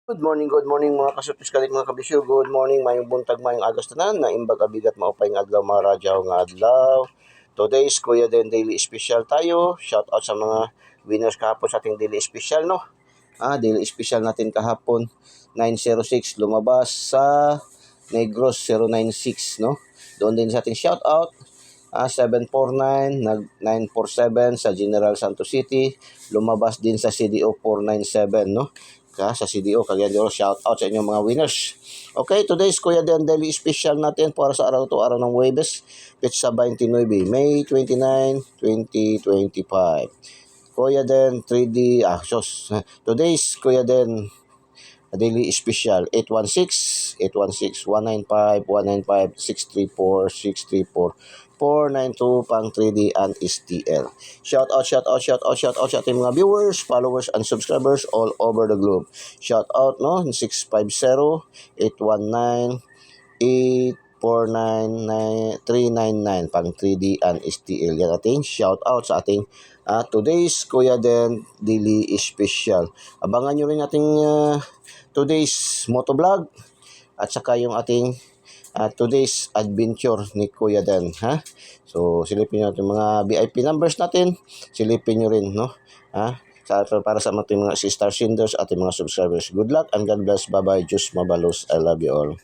Good morning mga kasupis kalit mga kabisyo. Good morning, mayong buntag, mayong agas tanan na imbag abigat maupay nga adlaw mga radyaw nga adlaw. Today is Kuya Den Daily Special tayo. Shout out sa mga winners kahapon sa ating Daily Special, no? Daily Special natin kahapon 906 lumabas sa Negros 096, no? Doon din sa ating shout out 749, nag 947 sa General Santos City, lumabas din sa CDO 497, no? Sa CDO, kagaya dito, shout out sa inyong mga winners. Okay, today's Kuya Den Daily Special natin para sa araw to, araw ng Huwebes, petsa 29, May 29, 2025. Kuya Den 3D, today's Kuya Den Daily Special 816-195-195-634-634 492 pang 3D and STL. Shout out sa ating mga viewers, followers, and subscribers all over the globe. Shout out, no? 650-819-849-399 pang 3D and STL. Yan ating shout out sa ating today's Kuya Den Daily Special. Abangan nyo rin ating today's motovlog at saka yung ating today's adventure ni Kuya Dan, ha? So, silipin nyo yung mga VIP numbers natin. Silipin nyo rin, no? Para sa ating mga star senders at mga subscribers. Good luck and God bless. Bye-bye. Diyos mabalos. I love you all.